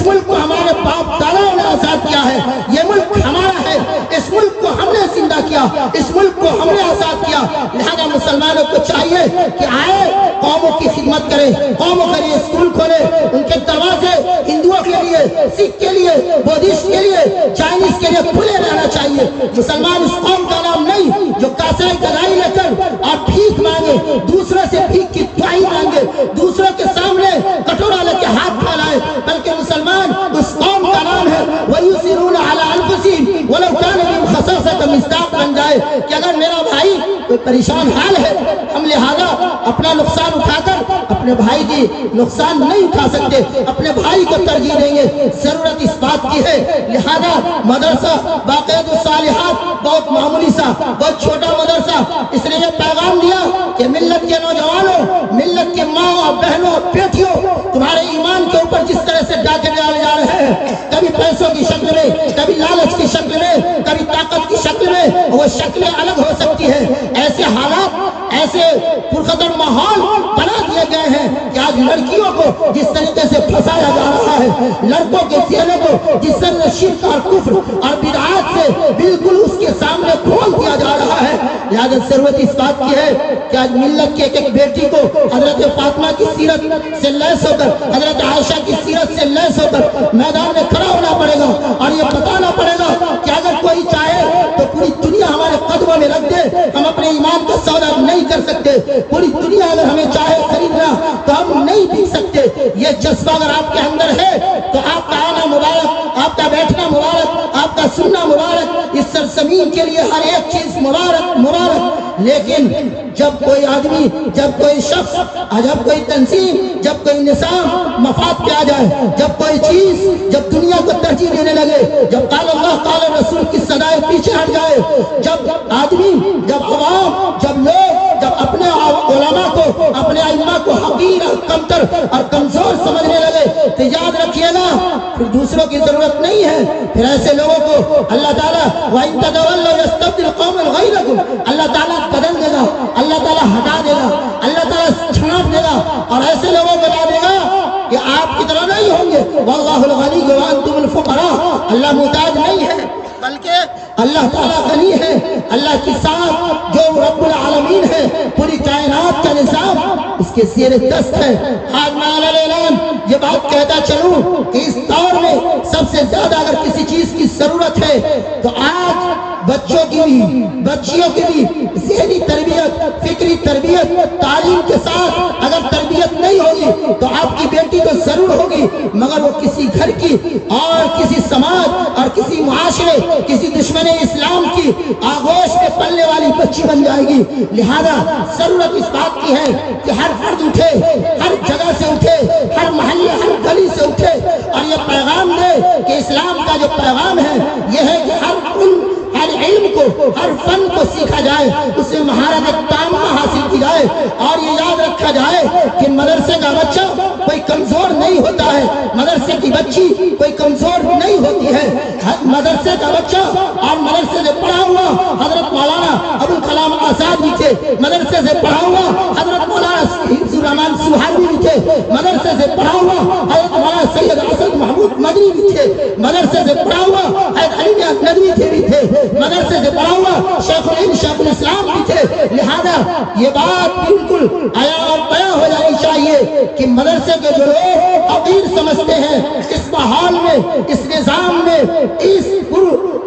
ملک کو ہمارے باپ داداؤں نے آزاد کیا ہے، یہ ملک ہمارا ہے، اس ملک کو ہم نے زندہ کیا، اس ملک کو ہم نے آزاد کیا۔ لہذا مسلمانوں کو چاہیے کہ آئے قوموں کی خدمت کریں، قوموں کے لیے اسکول کھولے، ان کے دروازے ہندوؤں کے لیے، سکھ کے لیے، بودھسٹ کے لیے، چائنیز کے لیے کھلے رہنا چاہیے۔ مسلمان اس قوم کا نام نہیں جو کاسائی گدائی لے کر اور بھیک مانگے، دوسروں سے بھیک کی دعائی مانگے، دوسروں کے سامنے کٹورا لے کے ہاتھ پھیلائے، بلکہ مسلمان اس قوم کا نام ہے وَيُسِرُونَ عَلَىٰ أَنفُسِهِمْ وَلَوْ كَانَ بِهِمْ خَصَاصَةٌ مصداق بن جائے کہ اگر میرا بھائی کوئی پریشان حال ہے، ہم لہذا اپنا نقصان اٹھا کر اپنے بھائی کی نقصان نہیں اٹھا سکتے، اپنے بھائی کو ترجیح دیں گے۔ ضرورت اس بات کی ہے، لہذا مدرسہ باقیات الصالحات بہت معمولی سا، بہت چھوٹا مدرسہ، اس نے یہ پیغام دیا کہ ملت کے نوجوانوں، ملت کے ماں اور بہنوں اور بیٹیوں، تمہارے ایمان کے اوپر جس طرح سے ڈاکے ڈالے جا رہے ہیں، کبھی پیسوں کی شکل میں، کبھی لالچ کی شکل میں، کبھی طاقت کی شکل میں، وہ شکلیں الگ ہو سکتی ہیں، ایسے حالات، ایسے پرخطر ماحول بنا دیے گئے ہیں کہ آج لڑکیوں کو جس طریقے سے پھنسایا جا رہا ہے، لڑکوں کے چہرے کو جس طرح سے شرک اور کفر اور بدعات سے بالکل اس کے سامنے کھول دیا جا رہا ہے۔ لہذا ضرورت اس بات کی ہے کہ آج ملت کی ایک بیٹی کو حضرت فاطمہ کی سیرت سے لیس ہو کر، حضرت عائشہ کی سیرت سے لیس ہو کر میدان میں کھڑا ہونا پڑے گا اور یہ بتانا پڑے گا کہ اگر کوئی چاہے تو پوری دنیا ہمارے قدموں میں رکھ دے، ہم اپنے ایمان کا سودا نہیں کر سکتے، پوری دنیا اگر ہمیں چاہے خریدنا تو ہم نہیں بیچ سکتے۔ یہ جذبہ اگر آپ کے اندر ہے تو آپ کا آنا مبارک، آپ کا بیٹھنا مبارک، آپ کا سننا مبارک، اس سرزمین کے لیے ہر ایک چیز مبارک مبارک۔ لیکن جب کوئی آدمی، جب کوئی شخص، جب کوئی تنظیم، جب کوئی نظام مفاد پہ آ جائے، جب کوئی چیز، جب دنیا کو ترجیح دینے لگے، جب قال اللہ قال رسول کی صدائے پیچھے ہٹ جائے، جب آدمی، جب عوام، جب لوگ، جب اپنے علماء کو، اپنے ائمہ کو حقیر اور کمتر اور کمزور سمجھنے لگے تو یاد رکھیے گا پھر دوسروں کی ضرورت نہیں ہے۔ پھر ایسے لوگوں کو اللہ تعالیٰ وَإِن تَتَوَلَّوْا يَسْتَبْدِلْ قَوْمًا غَيْرَكُمْ، اللہ تعالیٰ بدل دے گا، اللہ تعالیٰ ہٹا دے گا، اللہ تعالیٰ چھانٹ دے گا اور ایسے لوگوں کو لا دے گا کہ آپ کی طرح نہیں ہوں گے۔ وَاللَّهُ الْغَنِيُّ وَأَنْتُمُ الْفُقَرَاءُ، اللہ محتاج نہیں ہے بلکہ اللہ تعالیٰ غنی ہے۔ اللہ کی ساتھ جو رب العالمین ہے، پوری کائنات کا نظام اس کے زیر دست ہے۔ آج میں اعلان یہ بات کہتا چلوں کہ اس دور میں سب سے زیادہ اگر کسی چیز کی ضرورت ہے تو آج بچوں کی بھی، بچیوں کی بھی ذہنی تربیت، فکری تربیت، تعلیم کے ساتھ اگر تربیت نہیں ہوگی تو آپ کی بیٹی تو ضرور ہوگی مگر وہ کسی گھر کی اور کسی سماج اور کسی معاشرے، کسی دشمن اسلام کی آغوش میں پلنے والی بچی بن جائے گی۔ لہذا ضرورت اس بات کی ہے کہ ہر فرد اٹھے، ہر جگہ سے اٹھے، ہر محلے، ہر گلی سے اٹھے اور یہ پیغام دے کہ اسلام کا جو پیغام ہے یہ ہے کہ ہر علم کو، ہر فن کو سیکھا جائے، اس میں مہارت تامہ حاصل کی جائے اور یہ یاد رکھا جائے کہ مدرسے کا بچہ کوئی کمزور نہیں ہوتا ہے، مدرسے کی بچی کوئی کمزور نہیں ہوتی ہے۔ مدرسے کا بچہ اور مدرسے سے پڑھا ہوا حضرت مولانا ابوالکلام آزاد بھی تھے، مدرسے سے پڑھا ہوا حضرت مولانا حفظ الرحمان سوہروی بھی تھے، مدرسے سے پڑھا ہوا حضرت مولانا سید اسد محمود مدنی بھی تھے، مدرسے سے پڑھا ہوا حضرت علی ندوی تھے بھی تھے، مدرسے سے پڑھا ہوا شیخ الہند شیخ الاسلام بھی تھے۔ لہذا یہ بات بالکل عیاں اور بیاں ہو جانی چاہیے کہ مدرسے کے جو لوگ حقیر سمجھتے ہیں اس ماحول میں، اس نظام میں، اس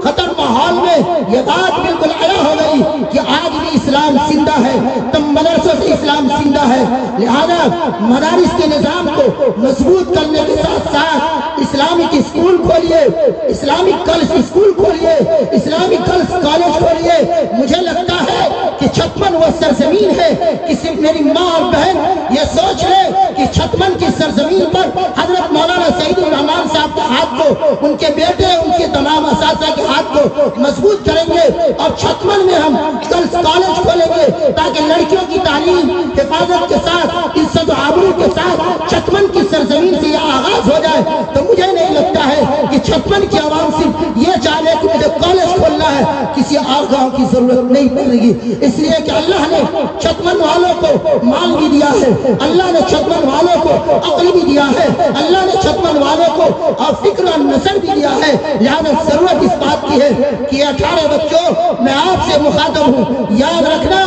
خطر ماحول میں یہ بات بالکل عیاں ہو گئی کہ آج بھی اسلام زندہ ہے، تم مدرسوں سے اسلام زندہ ہے۔ لہذا مدارس کے نظام کو مضبوط کرنے کے ساتھ ساتھ اسلامک اسکول کھولیے، اسلامک گرلز اسکول کھولیے، اسلامک گرلز کالج کھولیے۔ مجھے لگتا ہے کہ چھتمن وہ سرزمین ہے کہ صرف میری ماں اور بہن یہ سوچ لے کہ چھتمن کی سرزمین پر حضرت مولانا سعید الرحمان صاحب کے ہاتھ کو، ان کے بیٹے، ان کے تمام اساتذہ کے ہاتھ کو مضبوط کریں گے اور چھتمن میں ہم گرلز کالج کھولیں گے تاکہ لڑکیوں کی تعلیم حفاظت کے ساتھ، عزت و آبرو کے ساتھ چھتمن کی سرزمین سے یہ آغاز ہو جائے تو مجھے نہیں لگتا ہے کہ 56 کی عوام صرف یہ چاہے کہ مجھے کالج کھولنا ہے، کسی اور گاؤں کی ضرورت نہیں پڑے گی، اس لیے کہ اللہ نے 56 والوں کو مال بھی دیا ہے، اللہ نے 56 والوں کو عقل بھی دیا ہے، اللہ نے 56 والوں کو اور فکر اور نظر بھی دیا ہے۔ لہذا ضرورت اس بات کی ہے کہ 18 بچوں میں آپ سے مخاطب ہوں، یاد رکھنا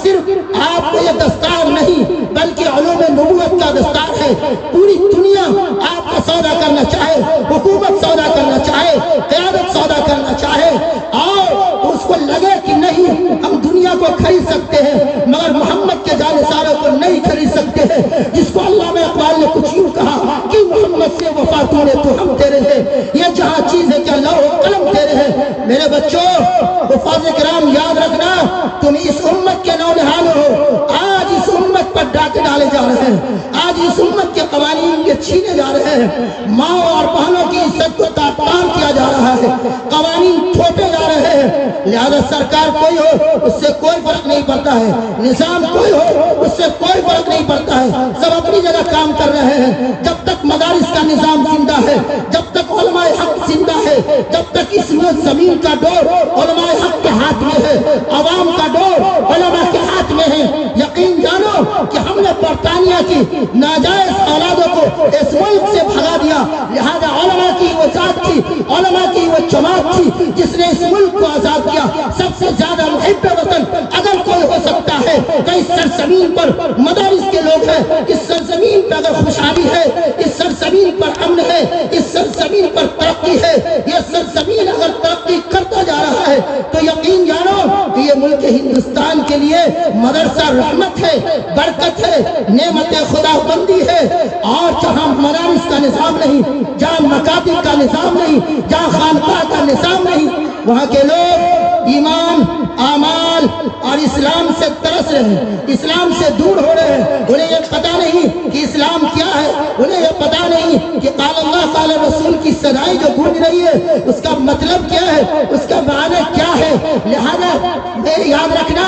صرف آپ کو یہ دستار نہیں بلکہ علوم نبوت کا دستار ہے۔ پوری دنیا آپ کا سودا کرنا چاہے، حکومت سودا کرنا چاہے، قیادت سودا کرنا چاہے، اور اس کو لگے کہ نہیں ہم دنیا کو خرید سکتے ہیں مگر محمد کے جانثاروں کو نہیں خرید سکتے ہیں، جس کو علامہ اقبال نے کچھ یوں کہا کہ محمد سے وفا تو نے تو ہم تیرے ہیں، یہ جہاں چیز ہے کہ اللہ و قلم تیرے ہیں۔ میرے بچوں حفاظ کرام یاد رکھنا، تم اس امت کے نونہال ہو، آج اس امت پر ڈاکے ڈالے جا رہے ہیں، آج اس امت کے قوانین کے چھینے جا رہے ہیں، ماں اور بہنوں کی عزت کو تار کیا جا رہا ہے، قوانین تھوپے جا رہے ہیں۔ لہذا سرکار کوئی ہو اس سے کوئی فرق نہیں پڑتا ہے، نظام کوئی ہو اس سے کوئی فرق نہیں پڑتا ہے، سب اپنی جگہ کام کر رہے ہیں۔ جب تک مدارس کا نظام زندہ ہے، جب تک علماء حق زندہ ہے، جب تک اس زمین کا ڈور علماء حق کے ہاتھ میں ہے، عوام کا ڈور علماء کے ہاتھ میں ہے، یقین جانو کہ ہم نے برطانیہ کی ناجائز اولادوں کو اس ملک سے بھگا دیا۔ لہذا علماء کی وہ ذات تھی، علماء کی وہ جماعت تھی جس نے اس ملک کو آزاد کیا۔ سب سے زیادہ محب وطن اگر کوئی ہو سکتا ہے تو اس سرزمین پر مدارس کے لوگ ہیں، اس سرزمین پر اگر خوشحالی ہے، اس سرزمین پر امن ہے، اس سرزمین پر ترقی ہے، یہ سرزمین اگر ترقی کرتا جا رہا ہے تو یقین جانو کہ یہ ملک ہندوستان کے لیے مدرسہ رحمت ہے، برکت ہے، نعمت خدا بندی ہے۔ اور جہاں مدارس کا نظام نہیں، جہاں مکاتب کا نظام نہیں، جہاں خانقاہ کا نظام نہیں، وہاں کے لوگ ایمان، اعمال اور اسلام سے ترس رہے ہیں، اسلام سے دور ہو رہے ہیں۔ انہیں یہ پتا نہیں کہ اسلام کیا ہے، انہیں یہ پتا نہیں کہ قال اللہ قال رسول کی صدائیں جو گونج رہی ہے اس کا مطلب کیا ہے، اس کا معنی کیا ہے۔ لہذا یاد رکھنا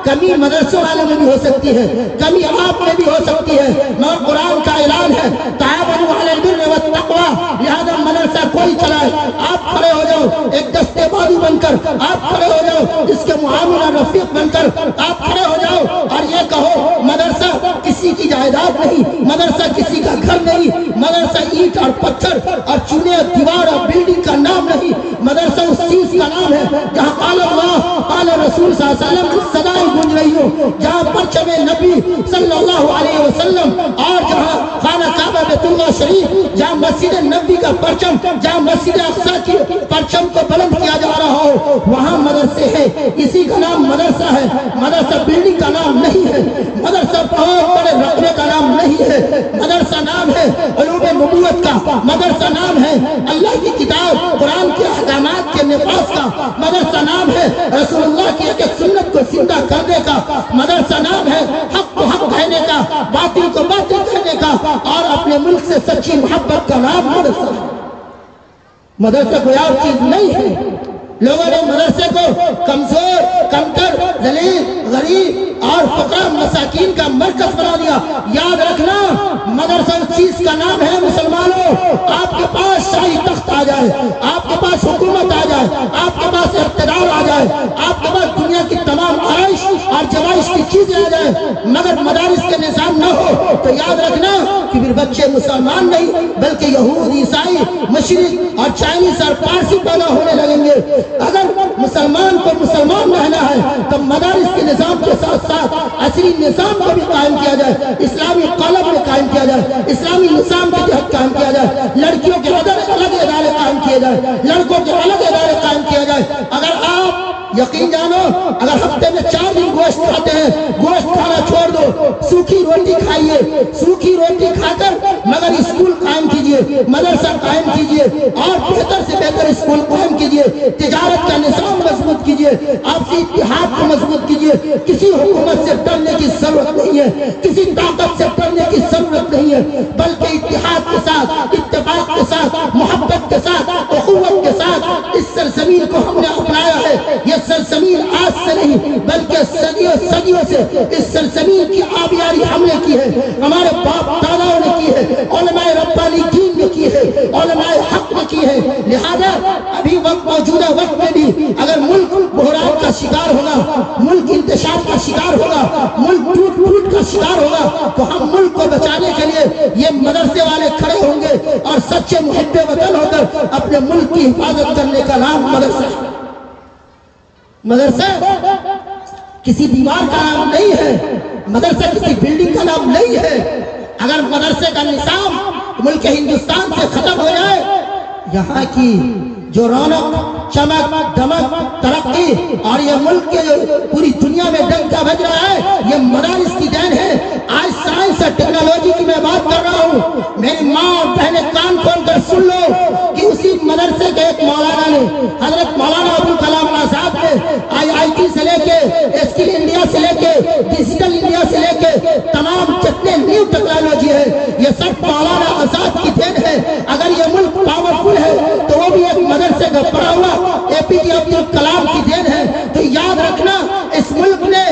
کمی مدرسوں والوں میں بھی ہو سکتی ہے، کمی آپ میں بھی ہو سکتی ہے، مگر قرآن کا اعلان ہے تعاونوا علی البر والتقوی۔ لہذا مدرسہ کوئی چلائے، آپ کھڑے ہو جاؤ ایک دستے بازو بن کر، آپ کھڑے ہو جاؤ اس کے معاملہ رفیق بن کر، آپ کھڑے ہو جاؤ اور یہ کہو مدرسہ کسی کی جائیداد نہیں، مدرسہ کسی کا گھر نہیں، مدرسہ اینٹ اور پتھر اور چونے اور دیوار اور بلڈنگ کا نام نہیں، مدرسہ اس چیز کا نام ہے جہاں قال اللہ قال رسول صلی اللہ علیہ وسلم کی صدائیں گونج رہی ہو، جہاں پرچم نبی صلی اللہ علیہ وسلم اور جہاں خانہ کعبہ بیت اللہ شریف، جہاں مسجد نبی کا پرچم، جہاں مسجد اقصی کی پرچم کو بلند کیا جا رہا ہو، وہاں مدرسے ہیں۔ اسی کا نام مدرسہ ہے، مدرسہ بلڈنگ کا نام نہیں ہے، مدرسہ بہت بڑے رقبے کا نام نہیں ہے، مدرسہ نام ہے علوم نبوت کا، مدرسہ نام ہے اللہ کی کتاب قرآن کے احکامات کے نفاذ کا، مدرسہ نام ہے رسول اللہ کی ایک سنت کو زندہ کرنے کا، مدرسہ نام ہے حق کو حق کہنے کا، باطل کو باطل کہنے کا، اور اپنے ملک سے سچی محبت کا نام مدرسہ ہے۔ مدرسہ کوئی اور چیز نہیں ہے۔ لوگوں نے مدرسے کو کمزور، کمتر، ذلیل، غریب اور فقراء مساکین کا مرکز بنا دیا۔ یاد رکھنا مدرسہ اس چیز کا نام ہے مسلمانوں، آپ کے پاس شاہی تخت آ جائے، آپ کے پاس حکومت آ جائے، آپ کے پاس اقتدار آ جائے، آپ کے پاس دنیا کی تمام آرائش اور جوائش کی چیزیں آ جائیں، مگر مدارس کے نظام نہ ہو تو یاد رکھنا کہ پھر بچے مسلمان نہیں بلکہ یہود، عیسائی، مشرق اور چائنیز اور پارسی پیدا ہونے لگیں گے۔ اگر مسلمان کو مسلمان رہنا ہے تو مدارس کے نظام کے ساتھ ساتھ عصری نظام کو بھی قائم کیا جائے، اسلامی قالب میں قائم کیا جائے، اسلامی نظام کے تحت قائم کیا جائے، لڑکیوں کے الگ ادارے قائم کیے جائے، لڑکوں کے الگ ادارے قائم کیے جائے۔ اگر آپ یقین جانو اگر ہفتے میں 4 دن گوشت کھاتے ہیں، گوشت کھانا چھوڑ دو، سوکھی روٹی کھائیے، سوکھی روٹی کھا کر مگر اسکول قائم کیجئے، مدرسہ قائم کیجئے اور بہتر سے بہتر اسکول قائم کیجئے، تجارت کا نظام مضبوط کیجئے، آپسی اتحاد کو مضبوط کیجئے۔ کسی حکومت سے ڈرنے کی ضرورت نہیں ہے، کسی طاقت سے ڈرنے کی ضرورت نہیں ہے، بلکہ اتحاد کے ساتھ، اتفاق کے ساتھ، محبت کے ساتھ، اخوت کے ساتھ اس سرزمین کو ہم نے اپنایا ہے۔ یہ سرزمین آج سے نہیں بلکہ صدیوں سے اس سرزمین کی آبیاری ہم نے کی ہے، ہمارے باپ داداؤں نے کی ہے، علماء ربانی دین نے کی ہے، علماء حق نے کی ہے. لہذا ابھی موجودہ وقت میں بھی اگر ملک بحران کا شکار ہوگا, ملک انتشار کا شکار ہوگا, ملک ٹوٹ کا شکار ہوگا, تو ہم ملک کو بچانے کے لیے یہ مدرسے والے کھڑے ہوں گے اور سچے محب وطن ہو کر اپنے ملک کی حفاظت کرنے کا نام مدرسہ. مدرسہ کسی دیوار کا نام نہیں ہے, مدرسہ کسی بلڈنگ کا نام نہیں ہے. اگر مدرسے کا نظام ملک ہندوستان سے ختم ہو جائے, یہاں کی جو رونق, چمک, دمک, ترقی اور یہ ملک کے جو پوری دنیا میں ڈنکا بج رہا ہے, یہ مدارس کی دین ہے. آج سائنس اور ٹیکنالوجی کی میں بات کر رہا ہوں. میری ماں اور بہنیں کان کھول کر سن لو کہ اسی مدرسے کے ایک مولانا نے, حضرت مولانا ابو کلام آزاد نے IIT سے لے کے, اسکل انڈیا سے لے کے, ڈیجیٹل انڈیا سے لے کے تمام جتنے نیو ٹیکنالوجی ہے, یہ سب مولانا آزاد کی دین ہے. اگر یہ ملک پاورفل ہے تو وہ بھی ایک مدرسے کا پڑھا ہوا APJ عبد الکلام کی دین ہے. تو یاد رکھنا, اس ملک نے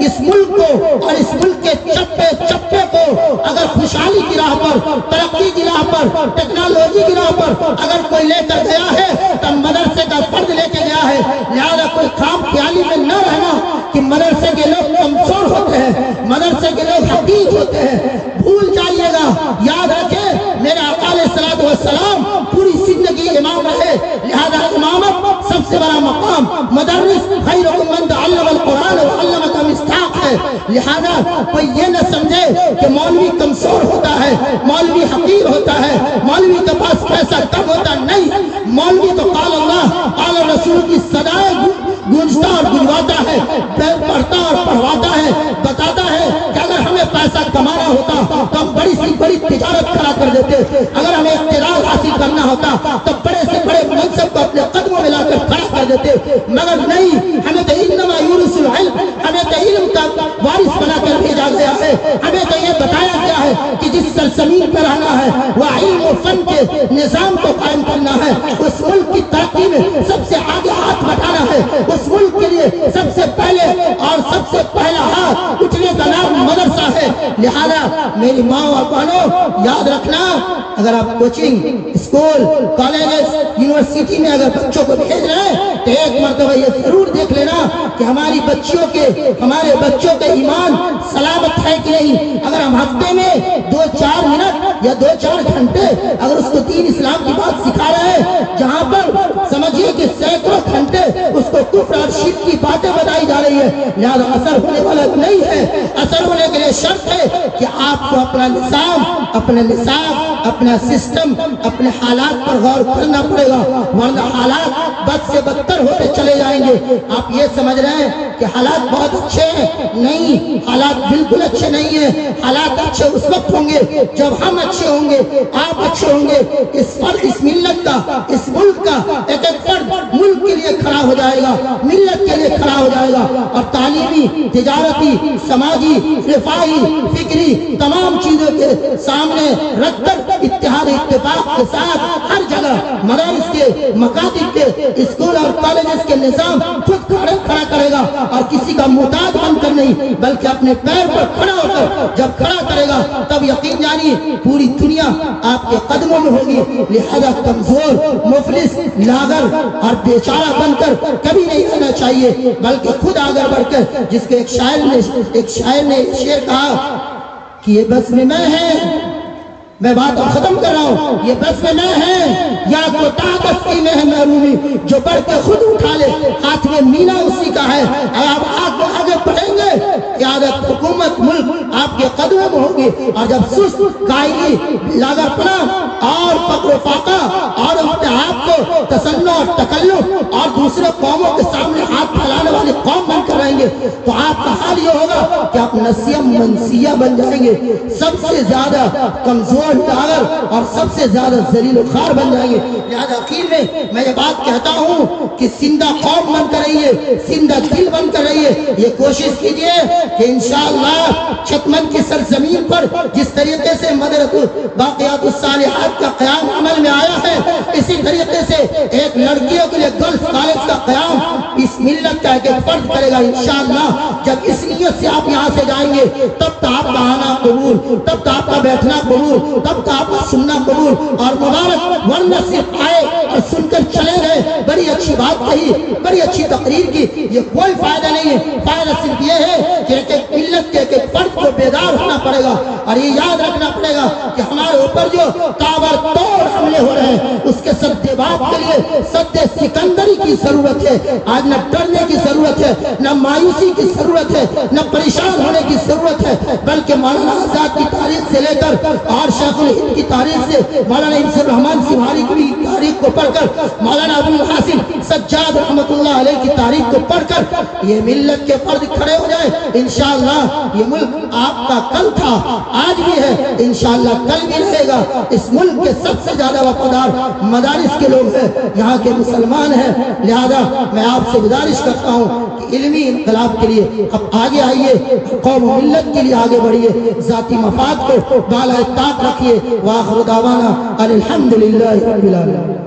اس ملک کو اور اس ملک کے چپے چپے کو اگر خوشحالی کی راہ پر, ترقی کی راہ پر, ٹیکنالوجی کی راہ پر اگر کوئی لے کر گیا ہے تو مدرسے کا فرد لے کے گیا ہے. لہذا کوئی خام خیالی میں نہ رہنا کہ مدرسے کے لوگ کمزور ہوتے ہیں, مدرسے کے لوگ حقیق ہوتے ہیں. بھول جائیے گا. یاد رکھیں میرے آقا علیہ الصلوۃ والسلام پوری زندگی امام رہے. لہذا امامت سب سے بڑا مقام مدرس خیرکم من تعلم القرآن وعلمہ کا مستحق ہے. لہذا کوئی یہ نہ سمجھے کہ مولوی کمزور ہوتا ہے, مولوی حقیر ہوتا ہے, مولوی کے پاس پیسہ کم ہوتا نہیں. مولوی تو قال اللہ قال رسول کی صدائیں گونجتا اور گنجواتا ہے, پڑھتا اور پڑھواتا ہے, بتاتا ہے کہ اگر ہمیں پیسہ کمانا ہوتا تو ہم بڑی سی بڑی تجارت کھڑا کر دیتے. اگر ہمیں اقتدار حاصل کرنا ہوتا تو بڑے سے بڑے منصب کو اپنے قدموں میں لا کر کھڑا کر دیتے. مگر نہیں, ہمیں تو انما یورث العلم, ہمیں تو علم کا وارث بنا کر بھیجا گیا ہے. ہمیں تو یہ بتایا گیا ہے کہ جس سرزمین پر رہنا ہے وہ علم و فن کے نظام کو قائم کرنا ہے. اس ملک کی ترقی میں سب سے آگے ہاتھ بٹھانا ہے. اس ملک کے لیے سب سے پہلے اور سب سے پہلا ہاتھ اٹھنے کا نام مدرسہ ہے. لہذا میری ماں اور بہنوں یاد رکھنا, اگر آپ کوچنگ, اسکول, کالجز, یونیورسٹی میں اگر بچوں کو بھیج رہے ہیں تو ایک مرتبہ یہ ضرور دیکھ لینا کہ ہمارے بچوں کے ایمان سلامت ہے کہ نہیں. اگر ہم ہفتے میں 2-4 منٹ یا 2-4 گھنٹے اگر اس کو دین اسلام کی بات سکھا رہے ہیں, جہاں پر سمجھیے کہ سینکڑوں گھنٹے اس کو کفر اور شرک کی باتیں بتائی جا رہی ہے, لہذا اثر ہونے والا نہیں ہے. اثر ہونے کے لیے شرط ہے کہ آپ کو اپنا نظام, اپنے نصاب, اپنا سسٹم, اپنے حالات پر غور کرنا پڑے گا, ورنہ حالات بد سے بدتر ہوتے چلے جائیں گے. آپ یہ سمجھ رہے ہیں کہ حالات بہت اچھے ہیں, نہیں, حالات بالکل اچھے نہیں ہیں. حالات اچھے اس وقت ہوں گے جب ہم اچھے ہوں گے, آپ اچھے ہوں گے. اس ملت کا, اس ملک کا ایک ایک فرد ملک کے لیے کھڑا ہو جائے گا, ملت کے لیے کھڑا ہو جائے گا, اور تعلیمی, تجارتی, سماجی, رفاہی, فکری تمام چیزوں کے سامنے رکھ کر اتحاد اتفاق کے ساتھ ہر جگہ مدارس کے, مکاتب کے, اسکول اور کالجز کے نظام خود کھڑا کرے گا, اور کسی کا محتاج بن کر نہیں بلکہ اپنے پیر پر کھڑا ہو کر جب کھڑا کرے گا تب یقین جانیے پوری دنیا آپ کے قدموں میں ہوگی. لہذا کمزور, مفلس, لاغر اور بیچارہ بن کر کبھی نہیں رہنا چاہیے, بلکہ خود آگے بڑھ کر, جس کے ایک شاعر نے شعر کہا کہ یہ بس میں ہے, میں بات ختم کر رہا ہوں, یہ بس میں ہے یا کو طاقت کی میں ہے محرومی, جو بڑھ کے خود اٹھا لے ہاتھ میں مینا اسی کا ہے. آپ آگے بڑھیں گے, قیادت, حکومت, ملک آپ کے قدموں میں ہوگی, اور جب سست, کائلی, لاغرپنا اور فقر و فاقہ اور اپنے آپ کو تسنع اور تکلف اور دوسرے قوموں کے سامنے ہاتھ پھیلانے والی قوم بن کر رہیں گے تو آپ کا حال یہ ہوگا کہ آپ نسیم منسیہ بن جائیں گے, سب سے زیادہ کمزور, لاغر اور سب سے زیادہ ذلیل و خوار بن جائیں گے. لہذا اخیر میں یہ بات کہتا ہوں کہ زندہ قوم بن کر رہیے, زندہ دل بن کر رہیے. یہ کوشش کیجئے کہ انشاءاللہ چکمن کی سرزمین پر جس طریقے سے مدرسہ باقیات الصالحات کا قیام عمل میں آیا ہے, اسی طریقے سے ایک لڑکیوں کے لیے گرلز کالج کا قیام اس ملت کا ایک فرد کرے گا انشاءاللہ۔ جب اس نیت سے آپ یہاں سے جائیں گے تب تو آپ کا آنا قبول، تب تو آپ کا بیٹھنا قبول، تب تو آپ کا سننا قبول اور مبارک، ورنہ صرف آئے اور سن کر چلے گئے، بڑی اچھی بات کہی، بڑی اچھی تقریر کی، یہ کوئی فائدہ نہیں ہے۔ فائدہ صرف یہ ہے کہ ایک ملت کے ایک فرد کو بیدار ہونا پڑے گا اور یہ یاد رکھنا پڑے گا کہ ہمارے اوپر جو تابڑتوڑ حملے ہو رہے ہیں اس کے سدباب کے لیے سد سکندری کی ضرورت ہے۔ آج نہ ڈرنے کی ضرورت ہے، نہ مایوسی کی ضرورت ہے، نہ پریشان ہونے کی ضرورت ہے، بلکہ مولانا آزاد کی تاریخ سے لے کر اور شیخ الہند کی تاریخ سے مولانا انصر الرحمن سبحانی کی تاریخ کو پڑھ کر، مولانا ابو الحسن سجاد رحمۃ اللہ علیہ کی تاریخ کو پڑھ کر یہ ملت کے فرد کھڑے ہو جائے انشاءاللہ۔ یہ ملک آپ کا کل تھا، آج بھی ہے، انشاءاللہ کل بھی رہے گا۔ اس ملک کے سب سے زیادہ وفادار مدارس کے لوگ ہیں، یہاں کے مسلمان ہیں، لہذا میں آپ سے گزارش کرتا ہوں کہ علمی انقلاب کے لیے اب آگے آئیے، قوم و ملت کے لیے آگے بڑھیے، ذاتی مفاد کو بالا طاق رکھیے۔ وآخر دعوانا الحمدللہ رب العالمین۔